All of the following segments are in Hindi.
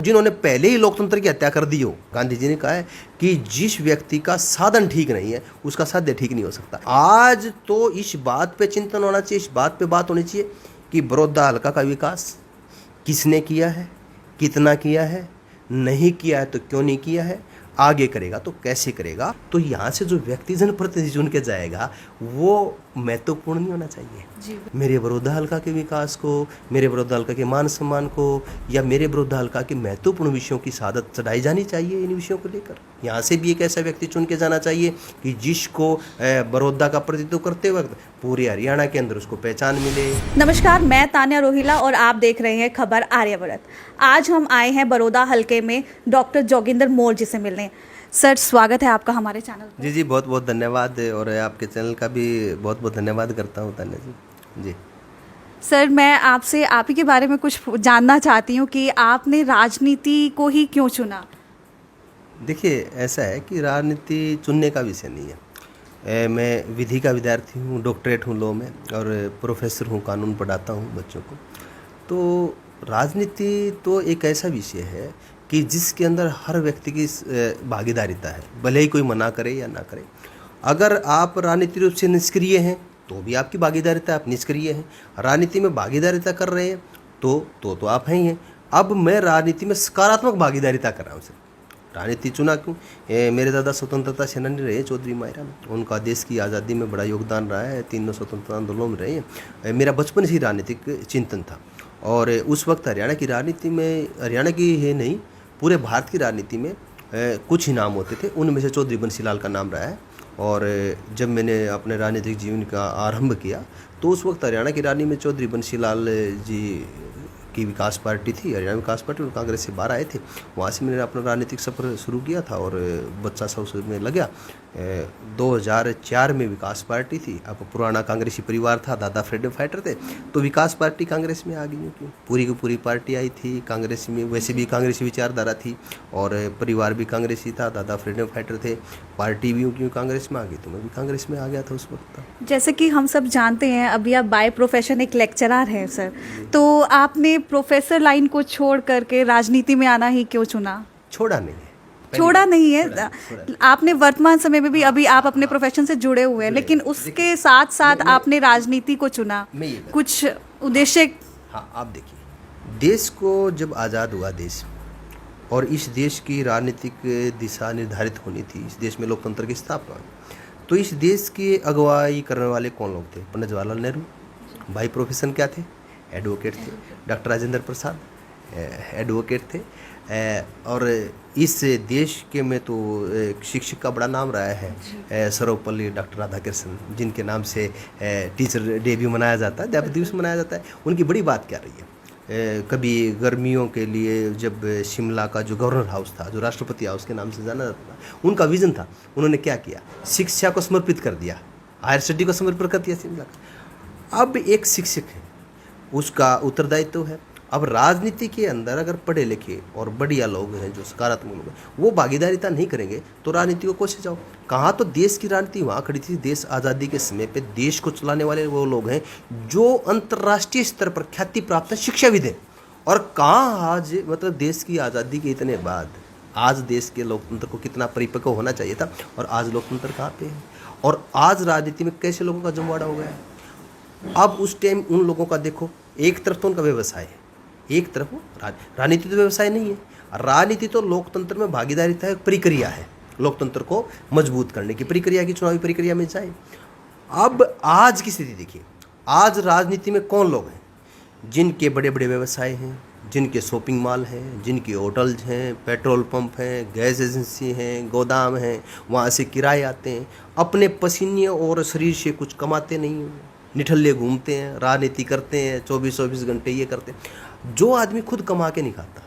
जिन्होंने पहले ही लोकतंत्र की हत्या कर दी हो। गांधी जी ने कहा है कि जिस व्यक्ति का साधन ठीक नहीं है उसका साध्य ठीक नहीं हो सकता। आज तो इस बात पे चिंतन होना चाहिए, इस बात पे बात होनी चाहिए कि बड़ौदा हल्का का विकास किसने किया है, कितना किया है, नहीं किया है तो क्यों नहीं किया है, आगे करेगा तो कैसे करेगा। तो यहाँ से जो व्यक्ति जनप्रतिनिधि चुन के जाएगा वो महत्वपूर्ण नहीं होना चाहिए जी। मेरे बड़ौदा हल्का के विकास को, मेरे बड़ौदा हल्का के मान सम्मान को, या मेरे बड़ौदा हल्का के महत्वपूर्ण विषयों की शहादत चढ़ाई जानी चाहिए। इन विषयों को लेकर यहाँ से भी एक ऐसा व्यक्ति चुन के जाना चाहिए कि जिसको बड़ौदा का प्रतिनिधित्व करते वक्त पूरे हरियाणा के अंदर उसको पहचान मिले। नमस्कार, मैं तान्या रोहिला और आप देख रहे हैं खबर आर्यावर्त। आज हम आए हैं बड़ौदा हलके में डॉक्टर जोगिंदर मौर्य जी से मिलने। सर, स्वागत है आपका हमारे चैनल पर। जी बहुत बहुत धन्यवाद, और आपके चैनल का भी बहुत बहुत धन्यवाद करता हूँ तान्या जी। सर, मैं आपसे आप ही के बारे में कुछ जानना चाहती हूँ कि आपने राजनीति को ही क्यों चुना। देखिए, ऐसा है कि राजनीति चुनने का विषय नहीं है। मैं विधि का विद्यार्थी हूँ, डॉक्टरेट हूँ लॉ में, और प्रोफेसर हूँ, कानून पढ़ाता हूँ बच्चों को। तो राजनीति तो एक ऐसा विषय है कि जिसके अंदर हर व्यक्ति की भागीदारिता है, भले ही कोई मना करे या ना करे। अगर आप राजनीतिक रूप से निष्क्रिय हैं तो भी आपकी भागीदारिता, आप निष्क्रिय हैं। राजनीति में भागीदारिता कर रहे हैं तो आप हैं ही हैं। अब मैं राजनीति में सकारात्मक भागीदारिता कर रहा हूँ सर। राजनीति चुना क्यों? मेरे दादा स्वतंत्रता सेनानी रहे, चौधरी मायरा, उनका देश की आज़ादी में बड़ा योगदान रहा है, तीनों स्वतंत्रता आंदोलनों में रहे हैं। मेरा बचपन से ही राजनीतिक चिंतन था, और उस वक्त हरियाणा की राजनीति में, हरियाणा की है नहीं पूरे भारत की राजनीति में कुछ ही नाम होते थे, उनमें से चौधरी बंसीलाल का नाम रहा है। और जब मैंने अपने राजनीतिक जीवन का आरंभ किया तो उस वक्त हरियाणा की राजनीति में चौधरी बंसीलाल जी की विकास पार्टी थी, हरियाणा विकास पार्टी, और कांग्रेस से बाहर आए थे। वहाँ से मैंने अपना राजनीतिक सफ़र शुरू किया था और बच्चा सा उसमें लग गया। 2004 में विकास पार्टी थी। अब पुराना कांग्रेसी परिवार था, दादा फ्रीडम फाइटर थे, तो विकास पार्टी कांग्रेस में आ गई। क्यों? पूरी की पूरी पार्टी आई थी कांग्रेस में, वैसे भी कांग्रेसी विचारधारा थी और परिवार भी कांग्रेसी था, दादा फ्रीडम फाइटर थे, पार्टी भी क्यों कांग्रेस में आ गई, तो मैं भी कांग्रेस में आ गया था उस वक्त। जैसे कि हम सब जानते हैं, अभी आप बाय प्रोफेशन एक लेक्चरर हैं सर, तो आपने प्रोफेसर लाइन को छोड़ करके राजनीति में आना ही क्यों चुना? छोड़ा नहीं है, छोड़ा नहीं है। आपने वर्तमान समय में भी, अभी आप अपने प्रोफेशन से जुड़े हुए हैं, लेकिन उसके साथ साथ आपने राजनीति को चुना, कुछ उद्देश्य। हाँ, आप देखिए, देश को जब आज़ाद हुआ देश, और इस देश की राजनीतिक दिशा निर्धारित होनी थी, इस देश में लोकतंत्र की स्थापना हुई, तो इस देश की अगुवाई करने वाले कौन लोग थे? पंडित जवाहरलाल नेहरू। भाई प्रोफेशन क्या थे? एडवोकेट थे। डॉक्टर राजेंद्र प्रसाद एडवोकेट थे। और इस देश के में तो एक शिक्षक का बड़ा नाम रहा है, सर्वपल्ली डॉक्टर राधाकृष्णन, जिनके नाम से टीचर डे भी मनाया जाता है, अध्यापक दिवस मनाया जाता है। उनकी बड़ी बात क्या रही है? कभी गर्मियों के लिए जब शिमला का जो गवर्नर हाउस था, जो राष्ट्रपति हाउस के नाम से जाना जाता था, उनका विजन था, उन्होंने क्या किया? शिक्षा को समर्पित कर दिया, हायर स्टडी को समर्पित कर दिया शिमला का। अब एक शिक्षक है, उसका उत्तरदायित्व है। अब राजनीति के अंदर अगर पढ़े लिखे और बढ़िया लोग हैं, जो सकारात्मक लोग हैं, वो भागीदारिता नहीं करेंगे तो राजनीति को कैसे जाओ? कहाँ तो देश की राजनीति वहाँ खड़ी थी। देश आज़ादी के समय पे देश को चलाने वाले वो लोग हैं जो अंतर्राष्ट्रीय स्तर पर ख्याति प्राप्त शिक्षाविद हैं। और कहाँ आज, मतलब देश की आज़ादी के इतने बाद आज देश के लोकतंत्र को कितना परिपक्व होना चाहिए था, और आज लोकतंत्र कहाँ पे है? और आज राजनीति में कैसे लोगों का जमवाड़ा हो गया है। अब उस टाइम उन लोगों का देखो, एक तरफ तो उनका व्यवसाय है, एक तरफ राजनीति तो व्यवसाय नहीं है। राजनीति तो लोकतंत्र में भागीदारिता है, प्रक्रिया है, लोकतंत्र को मजबूत करने की प्रक्रिया, की चुनावी प्रक्रिया में जाए। अब आज की स्थिति देखिए, आज राजनीति में कौन लोग हैं? जिनके बड़े बड़े व्यवसाय हैं, जिनके शॉपिंग मॉल हैं, जिनके होटल्स हैं, पेट्रोल पंप हैं, गैस एजेंसी हैं, गोदाम हैं, वहाँ से किराए आते हैं, अपने पसीने और शरीर से कुछ कमाते नहीं हैं, निठल्ले घूमते हैं, राजनीति करते हैं, 24-24 घंटे ये करते हैं। जो आदमी खुद कमा के नहीं खाता,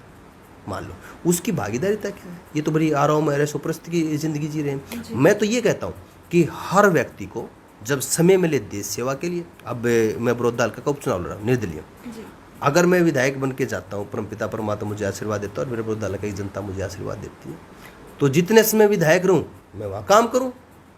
मान लो, उसकी भागीदारिता क्या है? ये तो बड़ी आराम ऐशो प्रस्त की ज़िंदगी जी रहे हैं। मैं तो ये कहता हूँ कि हर व्यक्ति को जब समय मिले देश सेवा के लिए, अब मैं बड़ौदा हल्का का उपचुनाव लड़ रहा हूँ निर्दलीय, अगर मैं विधायक बन के जाता हूँ, परमपिता परमात्मा मुझे आशीर्वाद देता है और मेरे बड़ौदा हल्का की जनता मुझे आशीर्वाद देती है, तो जितने समय विधायक रहूँ मैं वहाँ काम करूँ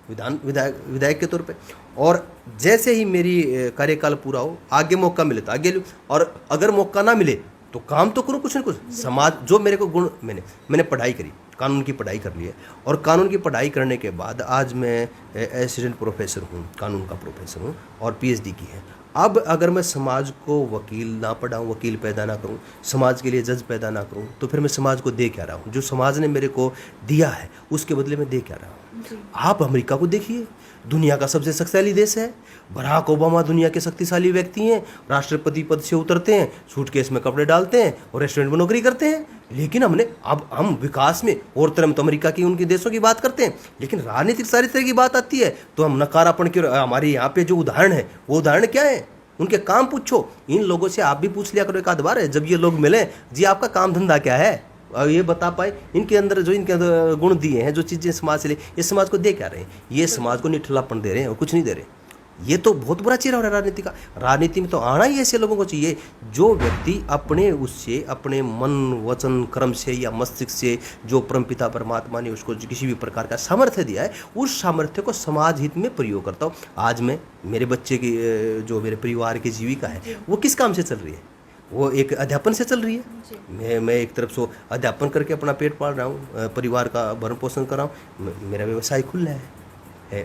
विधायक के तौर पे, और जैसे ही मेरी कार्यकाल पूरा हो, आगे मौका मिले तो आगे लूँ, और अगर मौका ना मिले तो काम तो करूँ कुछ न कुछ। समाज जो मेरे को गुण, मैंने पढ़ाई करी, कानून की पढ़ाई कर ली है, और कानून की पढ़ाई करने के बाद आज मैं असिस्टेंट प्रोफेसर हूँ, कानून का प्रोफेसर हूँ, और पीएचडी की है। अब अगर मैं समाज को वकील ना पढ़ाऊँ, वकील पैदा ना करूँ, समाज के लिए जज पैदा ना करूँ, तो फिर मैं समाज को दे क्या रहा हूँ? जो समाज ने मेरे को दिया है उसके बदले में दे क्या रहा हूँ? आप अमेरिका को देखिए, दुनिया का सबसे शक्तिशाली देश है। बराक ओबामा दुनिया के शक्तिशाली व्यक्ति हैं, राष्ट्रपति पद से उतरते हैं, सूटकेस में कपड़े डालते हैं और रेस्टोरेंट में नौकरी करते हैं। लेकिन अब हम विकास में और तरह तो अमेरिका की, उनके देशों की बात करते हैं, लेकिन राजनीतिक सारी तरह की बात आती है तो हम नकारापन की। हमारे यहाँ पे जो उदाहरण है वो उदाहरण क्या है? उनके काम पूछो। इन लोगों से आप भी पूछ लिया करो एक आध बार, जब ये लोग मिले, जी आपका काम धंधा क्या है, और ये बता पाए। इनके अंदर गुण दिए हैं, जो चीज़ें समाज से ले, ये समाज को दे क्या रहे हैं? ये समाज को निठल्लापन दे रहे हैं और कुछ नहीं दे रहे। ये तो बहुत बुरा चेहरा हो रहा है राजनीति का। राजनीति में तो आना ही ऐसे लोगों को चाहिए जो व्यक्ति अपने मन वचन कर्म से या मस्तिष्क से जो परमपिता परमात्मा ने उसको किसी भी प्रकार का सामर्थ्य दिया है, उस सामर्थ्य को समाज हित में प्रयोग करता हूँ। आज मैं, मेरे बच्चे की, जो मेरे परिवार की जीविका है वो किस काम से चल रही है? वो एक अध्यापन से चल रही है। मैं एक तरफ से अध्यापन करके अपना पेट पाल रहा हूँ, परिवार का भरण पोषण कर रहा हूँ, मेरा व्यवसाय खुला है,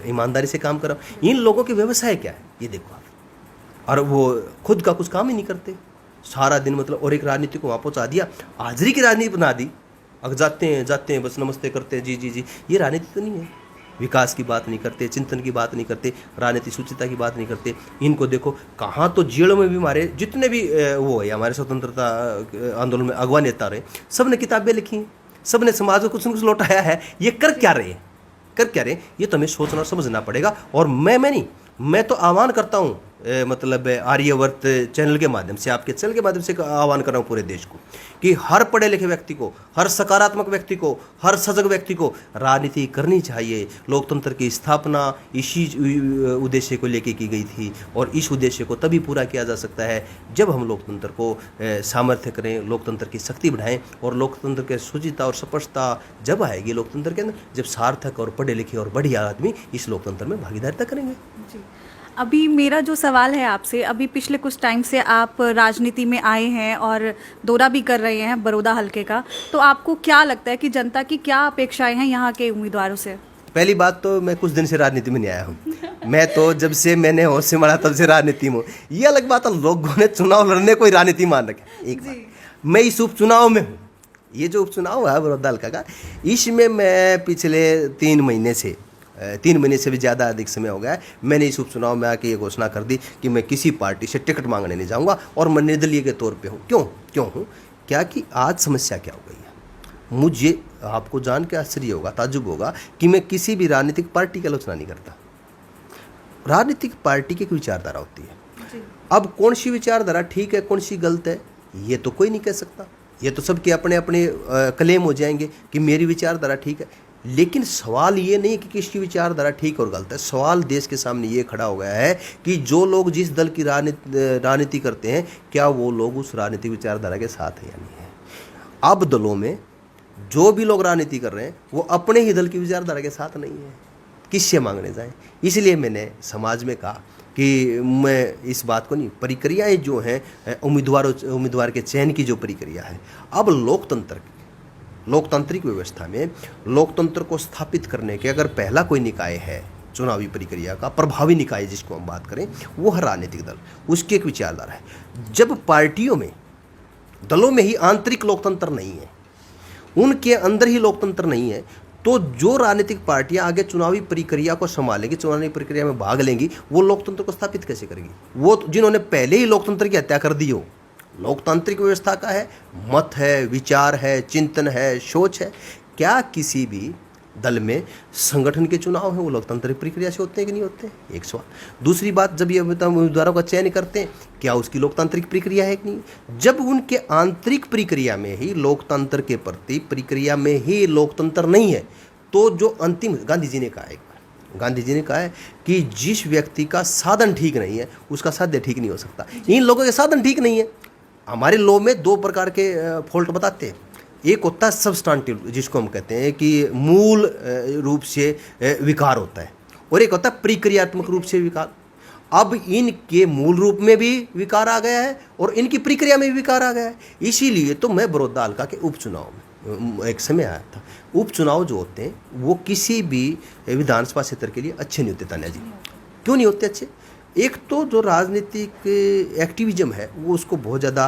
ईमानदारी से काम कर रहा हूँ। इन लोगों के व्यवसाय क्या है ये देखो आप, और वो खुद का कुछ काम ही नहीं करते सारा दिन, मतलब। और एक राजनीति को वहाँ पहुँचा दिया, हाजिरी की राजनीति बना दी। अब जाते हैं बस नमस्ते करते हैं, जी। ये राजनीति तो नहीं है। विकास की बात नहीं करते, चिंतन की बात नहीं करते, राजनीतिक सूचिता की बात नहीं करते। इनको देखो कहाँ तो जेलों में भी हमारे जितने भी वो है, हमारे स्वतंत्रता आंदोलन में अगवा नेता रहे, सब ने किताबें लिखी, सब ने समाज को कुछ न कुछ लौटाया है। ये कर क्या रहे हैं? ये तो हमें सोचना और समझना पड़ेगा। और मैं तो आह्वान करता हूँ, मतलब आर्यवर्त चैनल के माध्यम से, आपके चैनल के माध्यम से आह्वान कर रहा हूँ पूरे देश को, कि हर पढ़े लिखे व्यक्ति को, हर सकारात्मक व्यक्ति को, हर सजग व्यक्ति को राजनीति करनी चाहिए। लोकतंत्र की स्थापना इसी उद्देश्य को लेके की गई थी, और इस उद्देश्य को तभी पूरा किया जा सकता है जब हम लोकतंत्र को सामर्थ्य करें, लोकतंत्र की शक्ति बढ़ाएं। और लोकतंत्र के शुचिता और स्पष्टता जब आएगी लोकतंत्र के अंदर, जब सार्थक और पढ़े लिखे और बढ़िया आदमी इस लोकतंत्र में भागीदारिता करेंगे। जी। अभी मेरा जो सवाल है आपसे, अभी पिछले कुछ टाइम से आप राजनीति में आए हैं और दौरा भी कर रहे हैं बड़ौदा हलके का, तो आपको क्या लगता है कि जनता की क्या अपेक्षाएं हैं यहाँ के उम्मीदवारों से? पहली बात तो मैं कुछ दिन से राजनीति में नहीं आया हूँ। मैं तो जब से मैंने होश से मरा तब से राजनीति में हूँ। ये अलग बात है, लोगों ने चुनाव लड़ने को राजनीति मान रखे। एक बात, मैं इस उपचुनाव में हूँ। ये जो उपचुनाव है बड़ौदा हल्का का, इसमें मैं पिछले 3 महीने से भी ज़्यादा अधिक समय हो गया है, मैंने इस उपचुनाव में आके ये घोषणा कर दी कि मैं किसी पार्टी से टिकट मांगने नहीं जाऊंगा, और मैं निर्दलीय के तौर पे हूँ। क्यों हूँ? क्या कि आज समस्या क्या हो गई है, मुझे आपको जान के आश्चर्य होगा, ताज्जुब होगा कि मैं किसी भी राजनीतिक पार्टी की आलोचना नहीं करता। राजनीतिक पार्टी की एक विचारधारा होती है। अब कौन सी विचारधारा ठीक है, कौन सी गलत है, ये तो कोई नहीं कह सकता। ये तो सबके अपने अपने क्लेम हो जाएंगे कि मेरी विचारधारा ठीक है। लेकिन सवाल ये नहीं कि किसकी विचारधारा ठीक और गलत है। सवाल देश के सामने ये खड़ा हो गया है कि जो लोग जिस दल की राजनीति करते हैं, क्या वो लोग उस राजनीतिक विचारधारा के साथ है या नहीं है। अब दलों में जो भी लोग राजनीति कर रहे हैं वो अपने ही दल की विचारधारा के साथ नहीं है, किससे मांगने जाएं। इसलिए मैंने समाज में कहा कि मैं इस बात को नहीं, प्रक्रियाएँ जो हैं उम्मीदवार के चयन की जो प्रक्रिया है, अब लोकतांत्रिक व्यवस्था में लोकतंत्र को स्थापित करने के अगर पहला कोई निकाय है चुनावी प्रक्रिया का, प्रभावी निकाय जिसको हम बात करें, वो है राजनीतिक दल। उसकी एक विचारधारा है। जब पार्टियों में, दलों में ही आंतरिक लोकतंत्र नहीं है, उनके अंदर ही लोकतंत्र नहीं है, तो जो राजनीतिक पार्टियां आगे चुनावी प्रक्रिया को संभालेंगी, चुनावी प्रक्रिया में भाग लेंगी, वो लोकतंत्र को स्थापित कैसे करेगी? वो जिन्होंने पहले ही लोकतंत्र की हत्या कर दी हो। लोकतांत्रिक व्यवस्था का है, मत है, विचार है, चिंतन है, सोच है। क्या किसी भी दल में संगठन के चुनाव हैं वो लोकतांत्रिक प्रक्रिया से होते हैं कि नहीं होते? एक सवाल। दूसरी बात, जब ये उम्मीदवारों का चयन करते हैं, क्या उसकी लोकतांत्रिक प्रक्रिया है कि नहीं? जब उनके आंतरिक प्रक्रिया में ही लोकतंत्र के प्रति प्रक्रिया में ही लोकतंत्र नहीं है, तो जो अंतिम, गांधी जी ने कहा है कि जिस व्यक्ति का साधन ठीक नहीं है उसका साध्य ठीक नहीं हो सकता। इन लोगों के साधन ठीक नहीं है। हमारे लॉ में 2 प्रकार के फॉल्ट बताते हैं। एक होता है सबस्टांटिव, जिसको हम कहते हैं कि मूल रूप से विकार होता है, और एक होता है प्रक्रियात्मक रूप से विकार। अब इनके मूल रूप में भी विकार आ गया है और इनकी प्रक्रिया में भी विकार आ गया है। इसीलिए तो मैं बड़ौदा हल्का के उपचुनाव में एक समय आया था। उपचुनाव जो होते हैं वो किसी भी विधानसभा क्षेत्र के लिए अच्छे नहीं होते तान्या जी। क्यों नहीं होते अच्छे? एक तो जो राजनीतिक एक्टिविज्म है वो उसको बहुत ज़्यादा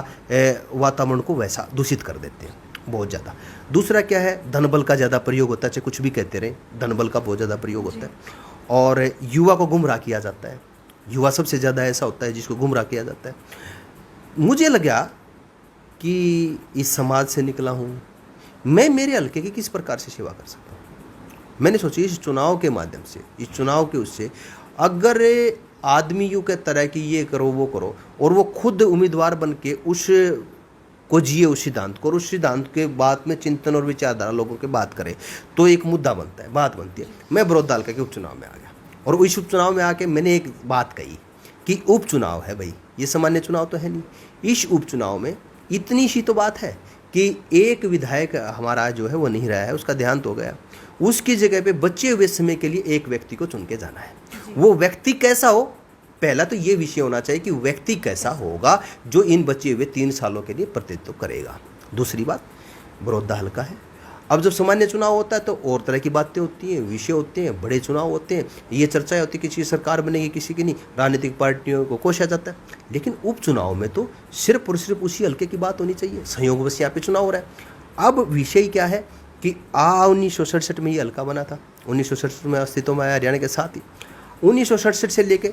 वातावरण को वैसा दूषित कर देते हैं, बहुत ज़्यादा। दूसरा क्या है, धनबल का ज़्यादा प्रयोग होता है, चाहे कुछ भी कहते रहे, धनबल का बहुत ज़्यादा प्रयोग होता है और युवा को गुमराह किया जाता है। युवा सबसे ज़्यादा ऐसा होता है जिसको गुमराह किया जाता है। मुझे लगा कि इस समाज से निकला हूँ, मैं मेरे हल्के की किस प्रकार से सेवा कर सकता हूँ। मैंने सोची इस चुनाव के माध्यम से, इस चुनाव के उससे, अगर आदमी यूँ कहता है कि ये करो वो करो और वो खुद उम्मीदवार बन के उस को जिए उस सिद्धांत को और उस सिद्धांत के बाद में चिंतन और विचारधारा लोगों के बात करे तो एक मुद्दा बनता है, बात बनती है। मैं बड़ौदा हल्का के उपचुनाव में आ गया और इस उपचुनाव में आके मैंने एक बात कही कि उपचुनाव है भाई, ये सामान्य चुनाव तो है नहीं। इस उपचुनाव में इतनी सी तो बात है कि एक विधायक हमारा जो है वो नहीं रहा है, उसका देहांत हो गया। उसकी जगह पे बचे हुए समय के लिए एक व्यक्ति को चुन के जाना है। वो व्यक्ति कैसा हो, पहला तो ये विषय होना चाहिए कि व्यक्ति कैसा होगा जो इन बचे हुए 3 सालों के लिए प्रतिनिधित्व करेगा। दूसरी बात, बड़ौदा हल्का है। अब जब सामान्य चुनाव होता है तो और तरह की बातें होती हैं, विषय होते हैं, बड़े चुनाव होते हैं, ये चर्चाएं होती है किसी सरकार बनेगी किसी की नहीं, राजनीतिक पार्टियों को कोसा जाता है। लेकिन उपचुनाव में तो सिर्फ और सिर्फ उसी हल्के की बात होनी चाहिए। संयोगवश यहाँ पे चुनाव हो रहा है। अब विषय क्या है कि 1967 में ये हल्का बना था, 1967 में अस्तित्व में आया हरियाणा के साथ ही। 1967 से लेके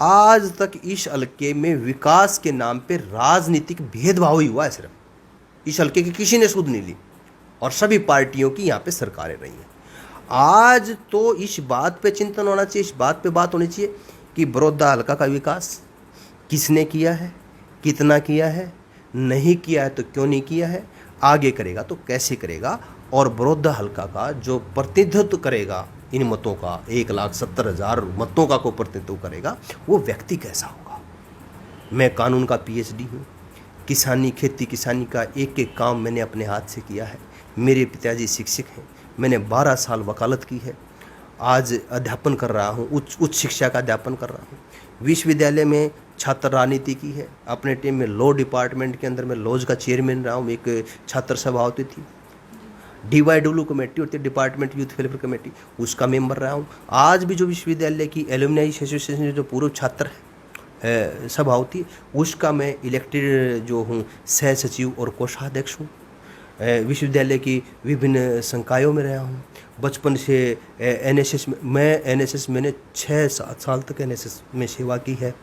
आज तक इस हल्के में विकास के नाम पे राजनीतिक भेदभाव ही हुआ है। सिर्फ इस हल्के की किसी ने सुध नहीं ली और सभी पार्टियों की यहाँ पे सरकारें रही हैं। आज तो इस बात पे चिंतन होना चाहिए, इस बात पे बात होनी चाहिए कि बड़ौदा हल्का का विकास किसने किया है, कितना किया है, नहीं किया है तो क्यों नहीं किया है, आगे करेगा तो कैसे करेगा, और बड़ौदा हल्का का जो प्रतिनिधित्व करेगा इन मतों का, 1,70,000 मतों का को प्रतिनिधित्व करेगा, वो व्यक्ति कैसा होगा। मैं कानून का PhD हूँ, किसानी खेती किसानी का एक एक काम मैंने अपने हाथ से किया है। मेरे पिताजी शिक्षक हैं, मैंने 12 साल वकालत की है। आज अध्यापन कर रहा हूँ, उच्च शिक्षा का अध्यापन कर रहा हूँ। विश्वविद्यालय में छात्र राजनीति की है। अपने टाइम में लॉ डिपार्टमेंट के अंदर मैं लॉज का चेयरमैन रहा हूँ। एक छात्र सभा होती थी, DYW कमेटी होती है, डिपार्टमेंट यूथ वेलफेयर कमेटी, उसका मेंबर रहा हूँ। आज भी जो विश्वविद्यालय की एलुमनाई एसोसिएशन जो पूर्व छात्र है सभा होती है, उसका मैं इलेक्टेड जो हूँ सह सचिव और कोषाध्यक्ष हूँ। विश्वविद्यालय की विभिन्न संकायों में रहा हूँ। बचपन से NSS में, मैं NSS मैंने 6-7 साल तक NSS में सेवा की है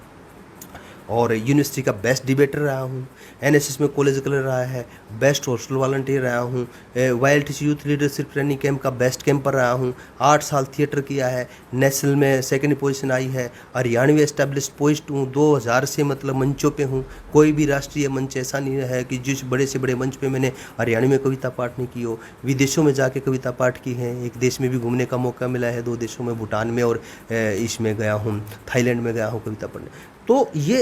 और यूनिवर्सिटी का बेस्ट डिबेटर रहा हूँ। NSS में कॉलेज कलर रहा है, बेस्ट हॉस्टल वॉलंटियर रहा हूँ, YLTC youth leadership training camp का बेस्ट कैंपर रहा हूँ। 8 साल थिएटर किया है, नेशनल में 2nd पोजीशन आई है, हरियाणवी एस्टेब्लिश्ड पोस्ट हूँ, 2000 से मतलब मंचों पे हूँ। कोई भी राष्ट्रीय मंच ऐसा नहीं है कि जिस बड़े से बड़े मंच पे मैंने हरियाणवी में कविता पाठ नहीं की हो। विदेशों में जाके कविता पाठ की है, एक देश में भी घूमने का मौका मिला है, 2 देशों में, भूटान में और इसमें गया हूँ, थाईलैंड में गया हूँ कविता पढ़ने। तो ये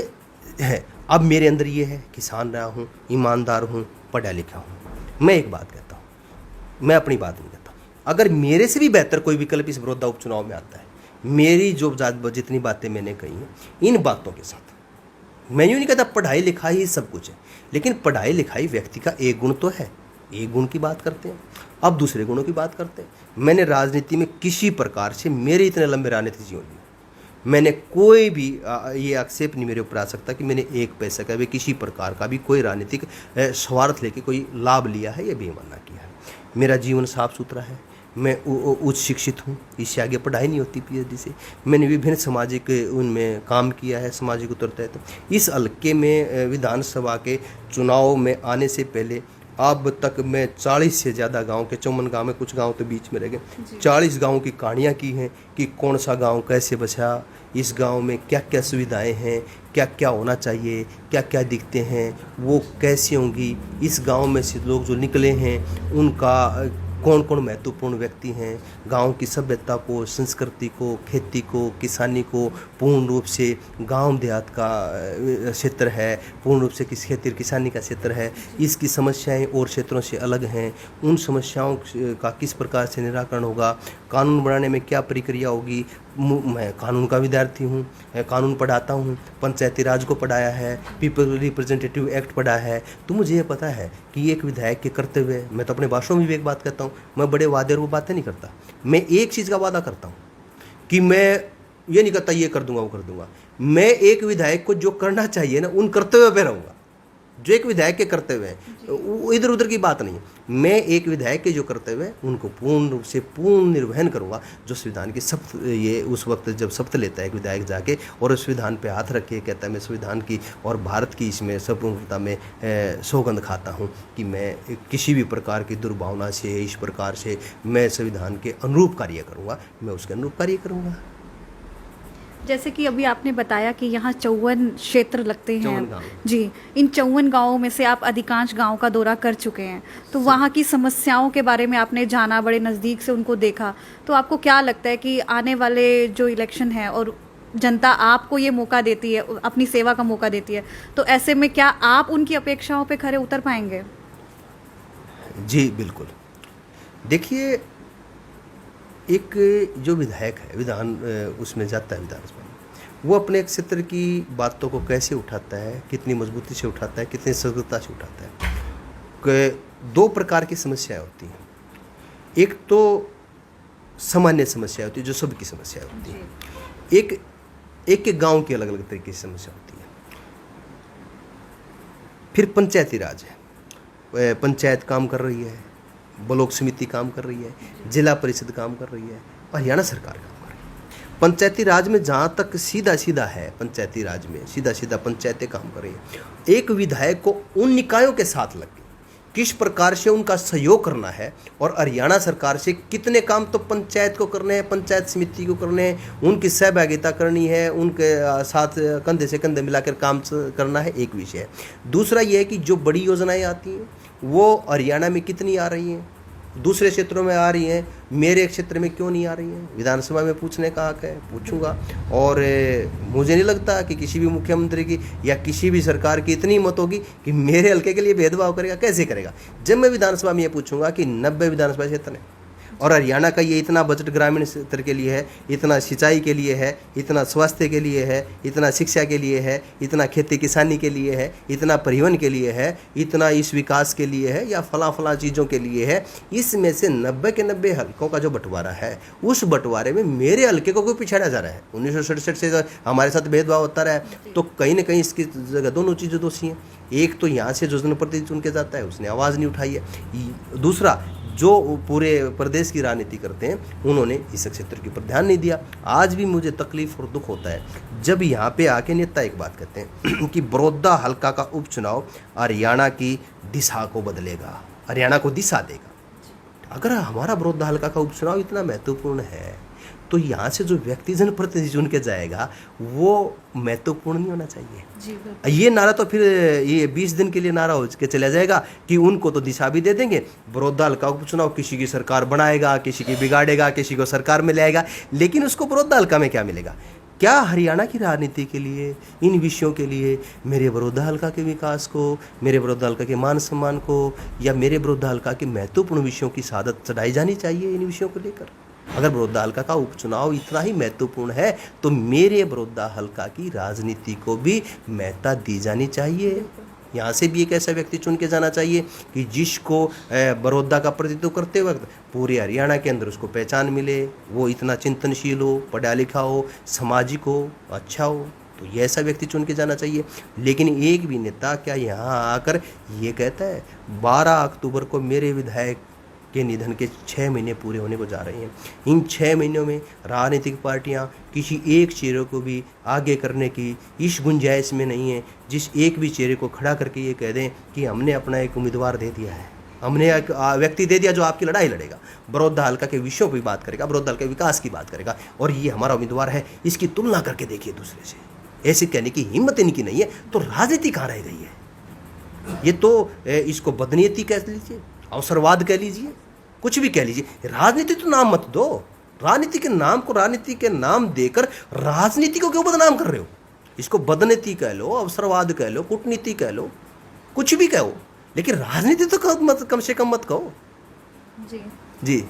है, अब मेरे अंदर ये है, किसान रहा हूँ, ईमानदार हूँ, पढ़ा लिखा हूँ। मैं एक बात कहता हूँ, मैं अपनी बात नहीं कहता, अगर मेरे से भी बेहतर कोई विकल्प इस बड़ौदा उपचुनाव में आता है, मेरी जो जितनी बातें मैंने कही हैं इन बातों के साथ, मैं यूँ नहीं कहता पढ़ाई लिखाई ही सब कुछ है, लेकिन पढ़ाई लिखाई व्यक्ति का एक गुण तो है, एक गुण की बात करते हैं, अब दूसरे गुणों की बात करते हैं। मैंने राजनीति में किसी प्रकार से, मेरे इतने लंबे राजनीतिक जीवन में मैंने कोई भी ये आक्षेप नहीं मेरे ऊपर आ सकता कि मैंने 1 पैसा का भी किसी प्रकार का भी कोई राजनीतिक स्वार्थ लेके कोई लाभ लिया है या बेईमानी किया है। मेरा जीवन साफ सुथरा है, मैं उच्च शिक्षित हूँ, इससे आगे पढ़ाई नहीं होती PhD से। मैंने विभिन्न सामाजिक उनमें काम किया है, सामाजिक उतरता तो इस हल्के में विधानसभा के चुनाव में आने से पहले अब तक मैं 40 से ज़्यादा गांव के, 54 गांव में, कुछ गांव तो बीच में रह गए, 40 गांव की कहानियाँ की हैं कि कौन सा गांव कैसे बचा, इस गांव में क्या क्या सुविधाएं हैं, क्या क्या होना चाहिए, क्या क्या दिखते हैं, वो कैसी होंगी, इस गांव में से लोग जो निकले हैं उनका कौन कौन महत्वपूर्ण व्यक्ति हैं, गांव की सभ्यता को, संस्कृति को, खेती को, किसानी को, पूर्ण रूप से गांव देहात का क्षेत्र है, पूर्ण रूप से खेती किसानी का क्षेत्र है, इसकी समस्याएं और क्षेत्रों से अलग हैं, उन समस्याओं का किस प्रकार से निराकरण होगा, कानून बनाने में क्या प्रक्रिया होगी, मैं कानून का विद्यार्थी हूँ, कानून पढ़ाता हूँ, पंचायती राज को पढ़ाया है, पीपल रिप्रेजेंटेटिव एक्ट पढ़ा है, तो मुझे ये पता है कि एक विधायक के कर्तव्य, मैं तो अपने भाषणों में भी एक बात कहता हूँ, मैं बड़े वादे और वो बातें नहीं करता। मैं एक चीज़ का वादा करता हूँ कि मैं ये नहीं करता ये कर दूंगा वो कर दूंगा। मैं एक विधायक को जो करना चाहिए ना उन कर्तव्यों पे रहूँगा, जो एक विधायक के कर्तव्य हैं, इधर उधर की बात नहीं। मैं एक विधायक के जो कर्तव्य हैं उनको पूर्ण रूप से पूर्ण निर्वहन करूंगा। जो संविधान की शपथ, ये उस वक्त जब शपथ लेता है एक विधायक जाके और उस संविधान पे हाथ रख के कहता है मैं संविधान की और भारत की इसमें संपूर्णता में सौगंध खाता हूँ कि मैं किसी भी प्रकार की दुर्भावना से, इस प्रकार से मैं संविधान के अनुरूप कार्य करूँगा, मैं उसके अनुरूप कार्य करूँगा। जैसे कि अभी आपने बताया कि यहाँ 54 क्षेत्र लगते 54 हैं गाँव। जी, इन 54 गाँवों में से आप अधिकांश गाँव का दौरा कर चुके हैं, तो वहाँ की समस्याओं के बारे में आपने जाना, बड़े नज़दीक से उनको देखा, तो आपको क्या लगता है कि आने वाले जो इलेक्शन है और जनता आपको ये मौका देती है, अपनी सेवा का मौका देती है, तो ऐसे में क्या आप उनकी अपेक्षाओं पे खरे उतर पाएंगे? जी बिल्कुल। देखिए, एक जो विधायक है विधान उसमें जाता है विधानसभा में, वो अपने क्षेत्र की बातों को कैसे उठाता है, कितनी मजबूती से उठाता है, कितनी सजगता से उठाता है। दो प्रकार की समस्याएं होती हैं। एक तो सामान्य समस्या होती है जो सबकी समस्या होती है, एक गांव की अलग अलग तरीके की समस्या होती है। फिर पंचायती राज है, पंचायत काम कर रही है, ब्लॉक समिति काम कर रही है, जिला परिषद काम कर रही है, हरियाणा सरकार काम कर रही है। पंचायती राज में जहाँ तक सीधा सीधा है, पंचायती राज में सीधा सीधा पंचायतें काम कर रही हैं। एक विधायक को उन निकायों के साथ लग के किस प्रकार से उनका सहयोग करना है और हरियाणा सरकार से कितने काम तो पंचायत को करने हैं, पंचायत समिति को करने हैं, उनकी सहभागिता करनी है, उनके साथ कंधे से कंधे मिलाकर काम करना है, एक विषय है। दूसरा ये है कि जो बड़ी योजनाएं आती हैं वो हरियाणा में कितनी आ रही हैं, दूसरे क्षेत्रों में आ रही हैं, मेरे क्षेत्र में क्यों नहीं आ रही हैं। विधानसभा में पूछने का हक है, पूछूंगा। और मुझे नहीं लगता कि किसी भी मुख्यमंत्री की या किसी भी सरकार की इतनी हिम्मत होगी कि मेरे हल्के के लिए भेदभाव करेगा। कैसे करेगा? जब मैं विधानसभा में ये पूछूंगा कि 90 विधानसभा क्षेत्र हैं और हरियाणा का ये इतना बजट ग्रामीण क्षेत्र के लिए है, इतना सिंचाई के लिए है, इतना स्वास्थ्य के लिए है, इतना शिक्षा के लिए है, इतना खेती किसानी के लिए है, इतना परिवहन के लिए है, इतना इस विकास के लिए है या फला चीज़ों के लिए है। इसमें से 90 के 90 हल्कों का जो बंटवारा है, उस बंटवारे में मेरे हल्के को क्यों पिछाड़ा जा रहा है? 1967 से हमारे साथ भेदभाव होता रहा है, तो कहीं ना कहीं इसकी जगह दोनों चीज़ें दोषी हैं। एक तो यहाँ से जो जनप्रतिनिधि चुन के जाता है उसने आवाज़ नहीं उठाई है, दूसरा जो पूरे प्रदेश की राजनीति करते हैं उन्होंने इस क्षेत्र के ऊपर ध्यान नहीं दिया। आज भी मुझे तकलीफ और दुख होता है जब यहाँ पे आके नेता एक बात कहते हैं कि बड़ौदा हल्का का उपचुनाव हरियाणा की दिशा को बदलेगा, हरियाणा को दिशा देगा। अगर हमारा बड़ौदा हल्का का उपचुनाव इतना महत्वपूर्ण है तो यहाँ से जो व्यक्ति जनप्रतिनिधि चुन के जाएगा वो महत्वपूर्ण नहीं होना चाहिए जी। ये नारा तो फिर ये 20 दिन के लिए नारा हो के चला जाएगा कि उनको तो दिशा भी दे देंगे, बड़ौदा हल्का उपचुनाव किसी की सरकार बनाएगा, किसी की बिगाड़ेगा, किसी को सरकार में लाएगा, लेकिन उसको बड़ौदा हल्का में क्या मिलेगा? क्या हरियाणा की राजनीति के लिए, इन विषयों के लिए, मेरे बड़ौदा हल्का के विकास को, मेरे बड़ौदा हल्का के मान सम्मान को या मेरे बड़ौदा हल्का के महत्वपूर्ण विषयों की शहादत चढ़ाई जानी चाहिए? इन विषयों को लेकर अगर बड़ौदा हल्का का उपचुनाव इतना ही महत्वपूर्ण है तो मेरे बड़ौदा हल्का की राजनीति को भी महत्ता दी जानी चाहिए। यहाँ से भी एक ऐसा व्यक्ति चुन के जाना चाहिए कि जिसको बड़ौदा का प्रतिनिधित्व करते वक्त पूरे हरियाणा के अंदर उसको पहचान मिले, वो इतना चिंतनशील हो, पढ़ा लिखा हो, सामाजिक हो, अच्छा हो, तो ये ऐसा व्यक्ति चुन के जाना चाहिए। लेकिन एक भी नेता क्या यहाँ आकर ये कहता है 12 अक्टूबर को मेरे विधायक के निधन के 6 महीने पूरे होने को जा रहे हैं। इन 6 महीनों में राजनीतिक पार्टियां किसी एक चेहरे को भी आगे करने की इस गुंजाइश में नहीं है जिस एक भी चेहरे को खड़ा करके ये कह दें कि हमने अपना एक उम्मीदवार दे दिया है, हमने एक व्यक्ति दे दिया जो आपकी लड़ाई लड़ेगा, बड़ौदा हल्का के विषयों पर बात करेगा, बड़ौदा हल्का के विकास की बात करेगा और ये हमारा उम्मीदवार है, इसकी तुलना करके देखिए दूसरे से। ऐसे कहने की हिम्मत इनकी नहीं है तो राजनीति कहाँ रह गई है? ये तो इसको बदनीयती कह लीजिए, अवसरवाद कह लीजिए, कुछ भी कह लीजिए, राजनीति तो नाम मत दो। राजनीति के नाम को राजनीति के नाम देकर राजनीति को क्यों बदनाम कर रहे हो? इसको बदनीति कह लो, अवसरवाद कह लो, कूटनीति कह लो, कुछ भी कहो, लेकिन राजनीति तो कम से कम मत कहो। जी जी।